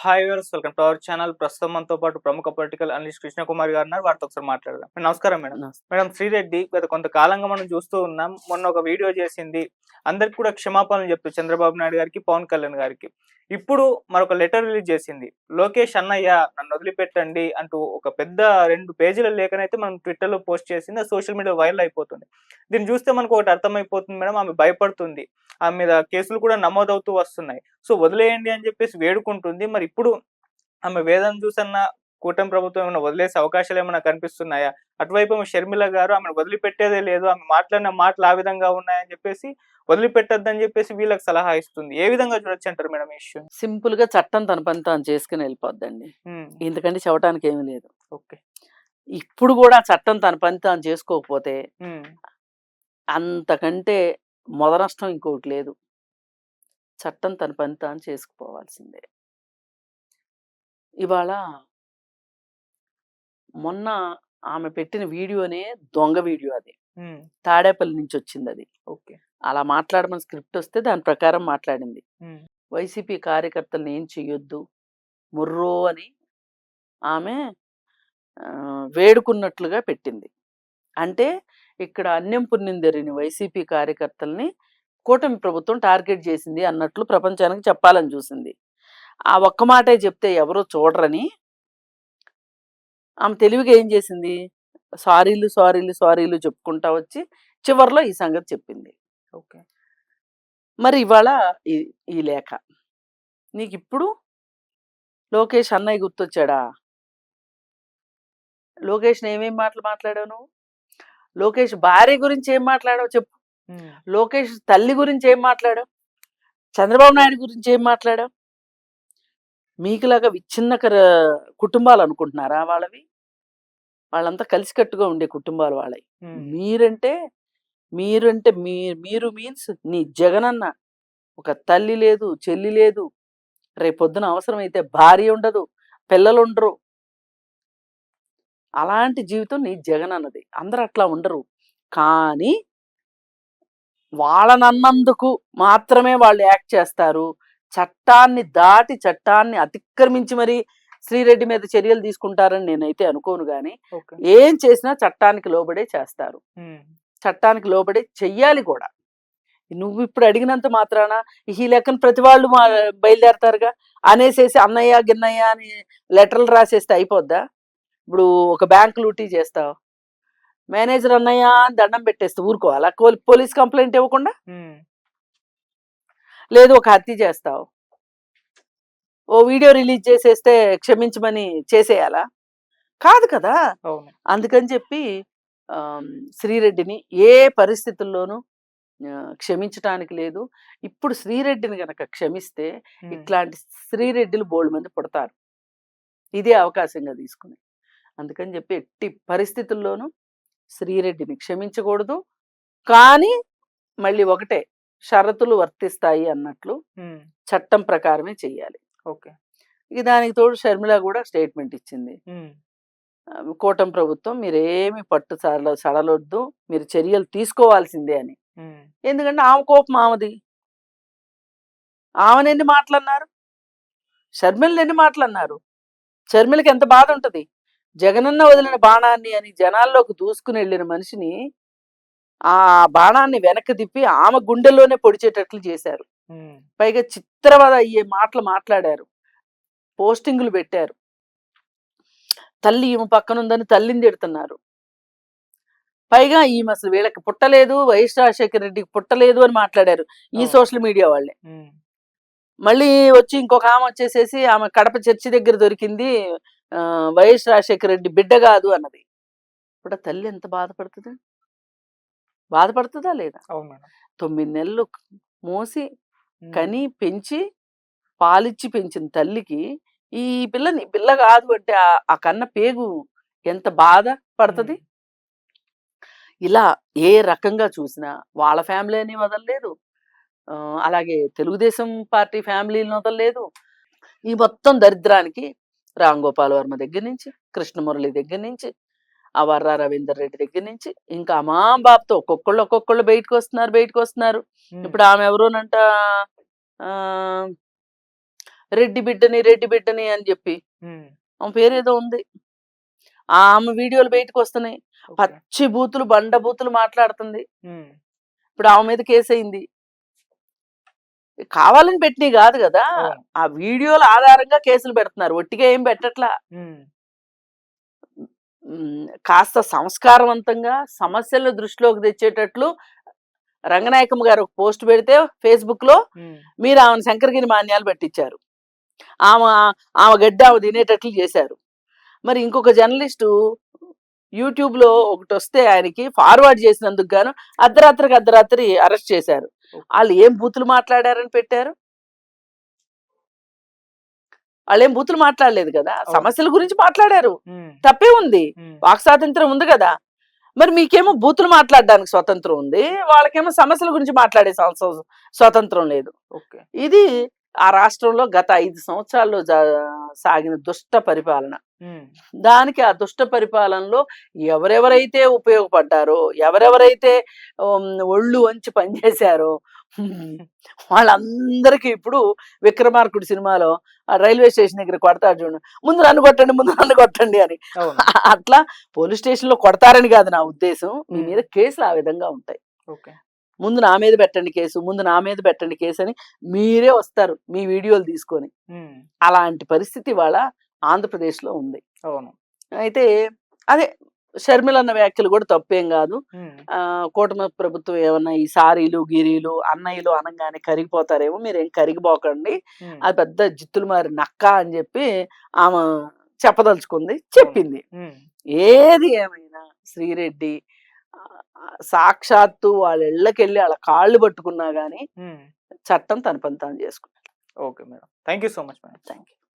Hi viewers, welcome to our channel. ప్రస్తుతం మనతో పాటు ప్రముఖ పొలిటికల్ అనలిస్ట్ కృష్ణకుమారి గారు ఉన్నారు. వారితో ఒకసారి మాట్లాడదాం. నమస్కారం మేడం. నమస్తే. మేడం, శ్రీరెడ్డి గత కొంతకాలంగా మనం చూస్తూ ఉన్నాం. మొన్న ఒక వీడియో చేసింది. అందరికి కూడా క్షమాపణలు చెప్తూ చంద్రబాబు నాయుడు గారికి, పవన్ కళ్యాణ్ గారికి. ఇప్పుడు మరొక లెటర్ రిలీజ్ చేసింది. లోకేష్ అన్నయ్య నన్ను వదిలిపెట్టండి అంటూ ఒక పెద్ద 2 పేజీల లేఖనైతే మనం ట్విట్టర్‌లో పోస్ట్ చేసింది. అది సోషల్ మీడియాలో వైరల్ అయిపోతుంది. దీన్ని చూస్తే మనకు ఒకటి అర్థమైపోతుంది మేడం. ఆమె భయపడుతుంది. ఆమె మీద కేసులు కూడా నమోదవుతూ వస్తున్నాయి. సో వదిలేయండి అని చెప్పేసి వేడుకుంటుంది. మరి ఇప్పుడు ఆమె వేదన చూసన్నా కూటమి ప్రభుత్వం ఏమైనా వదిలేసే అవకాశాలు ఏమైనా కనిపిస్తున్నాయా? అటువైపు షర్మిల గారు ఆమెను వదిలిపెట్టేదే లేదు. ఆమె మాట్లాడిన మాటలు ఆ విధంగా ఉన్నాయని చెప్పేసి వదిలిపెట్టొద్దని చెప్పేసి వీళ్ళకి సలహా ఇస్తుంది. ఏ విధంగా చూడొచ్చంటారు మేడం ఈ ఇష్యూని? సింపుల్ గా చట్టం తన పని తాను చేసుకుని వెళ్ళిపోద్దండి. హ్మ్. ఎందుకంటే చెప్పడానికి ఏమీ లేదు. ఓకే. ఇప్పుడు కూడా చట్టం తన పని తాను చేసుకోకపోతే హ్మ్. అంతకంటే మొదనష్టం ఇంకొకటి లేదు. చట్టం తన పని తాను చేసుకుపోవాల్సిందే. ఇవాళ మొన్న ఆమె పెట్టిన వీడియోనే దొంగ వీడియో అది. హ్మ్. తాడేపల్లి నుంచి వచ్చింది అది. ఓకే. అలా మాట్లాడమని స్క్రిప్ట్ వస్తే దాని ప్రకారం మాట్లాడింది. హ్మ్. వైసీపీ కార్యకర్తలను ఏం చెయ్యొద్దు ముర్రో అని ఆమె వేడుకున్నట్లుగా పెట్టింది. అంటే ఇక్కడ అన్యం పుణ్యం జరిగిన వైసీపీ కార్యకర్తల్ని కూటమి ప్రభుత్వం టార్గెట్ చేసింది అన్నట్లు ప్రపంచానికి చెప్పాలని చూసింది. ఆ ఒక్క మాటే చెప్తే ఎవరో చూడరని ఆమె తెలివిగా ఏం చేసింది, సారీలు సారీలు సారీలు చెప్పుకుంటా వచ్చి చివర్లో ఈ సంగతి చెప్పింది. ఓకే. మరి ఇవాళ ఈ ఈ లేఖ నీకు ఇప్పుడు లోకేష్ అన్నయ్య గుర్తొచ్చాడా? లోకేష్ ఏమేం మాటలు మాట్లాడావు నువ్వు? లోకేష్ భార్య గురించి ఏం మాట్లాడావు చెప్పు? హ్మ్. లోకేష్ తల్లి గురించి ఏం మాట్లాడావు? చంద్రబాబు నాయుడు గురించి ఏం మాట్లాడావు? మీకులాగా విచ్ఛిన్నకర కుటుంబాలు అనుకుంటున్నారా వాళ్ళవి? వాళ్ళంతా కలిసికట్టుగా ఉండే కుటుంబాలు వాళ్ళవి. హ్మ్. మీరంటే మీరంటే మీరు మీన్స్ నీ జగనన్న ఒక తల్లి లేదు, చెల్లి లేదు. రేపొద్దున అవసరమైతే భార్య ఉండదు, పిల్లలుండరు. అలాంటి జీవితం నీ జగనన్నది. అందరూ అట్లా ఉండరు. కానీ వాళ్ళనన్నందుకు మాత్రమే వాళ్ళు యాక్ట్ చేస్తారు. చట్టాన్ని దాటి, చట్టాన్ని అతిక్రమించి మరి శ్రీరెడ్డి మీద చర్యలు తీసుకుంటారని నేనైతే అనుకోను గానీ, ఓకే. ఏం చేసినా చట్టానికి లోబడే చేస్తారు. హ్మ్. చట్టానికి లోబడే చెయ్యాలి గూడా. నువ్విప్పుడు అడిగినంత మాత్రాన ఈ లెక్కన ప్రతి వాళ్ళు బయలుదేరతారుగా. అనేసేసి అన్నయ్య, గిన్నయ్య అని లెటర్‌లు రాసేస్తే అయిపోద్దా? ఇప్పుడు ఒక బ్యాంక్ లూటీ చేస్తావు. మేనేజర్ అన్నయ్య అని దండం పెట్టేస్తే ఊరుకోవాలా? పోలీస్ కంప్లెయింట్ ఇవ్వకుండా? హ్మ్. లేదు ఒక హత్య చేస్తావు. ఓ వీడియో రిలీజ్ చేసేస్తే క్షమించమని చేసేయాలా? కాదు కదా! అవును. అందుకని చెప్పి శ్రీరెడ్డిని ఏ పరిస్థితుల్లోనూ క్షమించటానికి లేదు. ఇప్పుడు శ్రీరెడ్డిని గనక క్షమిస్తే హ్మ్. ఇట్లాంటి శ్రీరెడ్డిలు బోలెడుమంది పుడతారు. ఇదే అవకాశంగా తీసుకుని. అందుకని చెప్పి ఎట్టి పరిస్థితుల్లోనూ శ్రీరెడ్డిని క్షమించకూడదు. కానీ మళ్ళీ ఒకటే షరతులు వర్తిస్తాయి అన్నట్లు హ్మ్. చట్టం ప్రకారమే చెయ్యాలి. ఓకే. ఇక దానికి తోడు షర్మిల కూడా స్టేట్మెంట్ ఇచ్చింది. హ్మ్. కూటమి ప్రభుత్వం మీరేమి పట్టు సడలొద్దు, మీరు చర్యలు తీసుకోవాల్సిందే అని. హ్మ్. ఎందుకంటే ఆమె కోపం ఆమెది. ఆమెనెన్ని మాటలన్నారు, షర్మిలని ఎన్ని మాటలన్నారు. షర్మిలకి ఎంత బాధ ఉంటది. జగనన్న వదిలిన బాణాన్ని అని జనాల్లోకి దూసుకుని వెళ్ళిన మనిషిని ఆ బాణాన్ని వెనక్కి తిప్పి ఆమె గుండెల్లోనే పొడిచేటట్లు చేశారు. హ్మ్. పైగా చిత్రవద అయ్యే మాటలు మాట్లాడారు, పోస్టింగులు పెట్టారు. తల్లి ఈమె పక్కనుందని తల్లిని తిడుతున్నారు. పైగా ఈమె అసలు వీళ్ళకి పుట్టలేదు, వైఎస్ రాజశేఖర రెడ్డికి పుట్టలేదు అని మాట్లాడారు ఈ అవును. సోషల్ మీడియా వాళ్ళే. హ్మ్. మళ్ళీ వచ్చి ఇంకొక ఆమె వచ్చేసేసి ఆమె కడప చర్చి దగ్గర దొరికింది, వైఎస్ రాజశేఖర రెడ్డి బిడ్డ కాదు అన్నది. ఇప్పుడు ఆ తల్లి ఎంత బాధపడుతుంది? బాధపడుతుందా లేదా? అవును మేడం. 9 నెలలు మోసి హ్మ్. కని పెంచి పాలిచ్చి పెంచిన తల్లికి ఈ పిల్ల నీ పిల్ల కాదు అంటే ఆ కన్న పేగు ఎంత బాధ పడుతుంది. హ్మ్. ఇలా ఏ రకంగా చూసినా వాళ్ళ ఫ్యామిలీని వదలలేదు, అలాగే తెలుగుదేశం పార్టీ ఫ్యామిలీని వదలలేదు. ఈ మొత్తం దరిద్రానికి రామ్ గోపాల్ వర్మ దగ్గర నుంచి, కృష్ణమురళి దగ్గర నుంచి, ఆ వర్రా రవీందర్ రెడ్డి దగ్గర నుంచి ఇంకా అమాంబాబుతో ఒక్కొక్కళ్ళు బయటకు వస్తున్నారు. హ్మ్. ఇప్పుడు ఆమె ఎవరోనంట, ఆ, రెడ్డి బిడ్డని అని చెప్పి ఉమ్, ఆమె పేరేదో ఉంది. ఆమె వీడియోలు బయటకు వస్తున్నాయి. ఓకే. పచ్చి బూతులు, బండ బూతులు మాట్లాడుతుంది. ఉమ్, ఇప్పుడు ఆమె మీద కేసు అయింది. కావాలని పెట్టినవి కాదు కదా. అవును. ఆ వీడియోల ఆధారంగా కేసులు పెడుతున్నారు, ఒట్టిగా ఏం పెట్టట్లా. ఉమ్, కాస్త సంస్కారవంతంగా సమస్యలను దృష్టిలోకి తెచ్చేటట్లు రంగనాయకమ్మ గారు ఒక పోస్ట్ పెడితే ఫేస్బుక్ లో ఉమ్, మీరు ఆమెను శంకరగిరి మాన్యాలు పెట్టించారు. ఆమె ఆమె గడ్డి ఆమె తినేటట్లు చేశారు. మరి ఇంకొక జర్నలిస్టు యూట్యూబ్ లో ఒకటి వస్తే ఆయనకి ఫార్వర్డ్ చేసినందుకు గాను అర్ధరాత్రి అరెస్ట్ చేశారు. ఓకే. వాళ్ళు ఏం బూతులు మాట్లాడారని పెట్టారు? వాళ్ళు ఏం బూతులు మాట్లాడలేదు కదా, అవును. సమస్యల గురించి మాట్లాడారు. ఉమ్, తప్పే ఉంది, ఉమ్, వాక్ స్వాతంత్రం ఉంది కదా. మరి మీకేమో బూతులు మాట్లాడడానికి స్వతంత్రం ఉంది, వాళ్ళకేమో సమస్యల గురించి మాట్లాడే స్వతంత్రం లేదు. ఓకే. ఇది ఆ రాష్ట్రంలో గత 5 సంవత్సరాల్లో సాగిన దుష్ట పరిపాలన. ఉమ్, దానికి ఆ దుష్ట పరిపాలనలో ఎవరెవరైతే ఉపయోగపడ్డారో, ఎవరెవరైతే ఒళ్ళు వంచి పనిచేశారో వాళ్ళందరికీ ఇప్పుడు విక్రమార్కుడు సినిమాలో ఆ రైల్వే స్టేషన్ దగ్గర కొడతాడు చూడండి, ముందు నన్ను కొట్టండి అని. అవును. అట్లా పోలీస్ స్టేషన్ లో కొడతారని కాదు నా ఉద్దేశం, మీ మీద కేసులు ఆ విధంగా ఉంటాయి. ఓకే. ముందు నా మీద పెట్టండి కేసు అని మీరే వస్తారు మీ వీడియోలు తీసుకొని. ఉమ్, అలాంటి పరిస్థితి వాళ్ళ ఆంధ్రప్రదేశ్లో ఉంది. అవును. అయితే అదే షర్మిల అన్న వ్యాఖ్యలు కూడా తప్పేం కాదు. ఉమ్, కూటమి ప్రభుత్వం ఏమన్నా ఈ సారీలు గిరీలు అన్నయ్యలు అనగానే కరిగిపోతారేమో, మీరేం కరిగిపోకండి, ఉమ్, అది పెద్ద జిత్తులు మారి నక్క అని చెప్పి ఆమె చెప్పదలుచుకుంది, చెప్పింది. ఉమ్, ఏది ఏమైనా శ్రీరెడ్డి సాక్షాత్తు వాళ్ళ ఇళ్ళకెళ్ళి వాళ్ళ కాళ్ళు పట్టుకున్నా గానీ ఉమ్. చట్టం తన పని తాను చేసుకున్నాడు. Okay madam. Thank you so much madam. Thank you.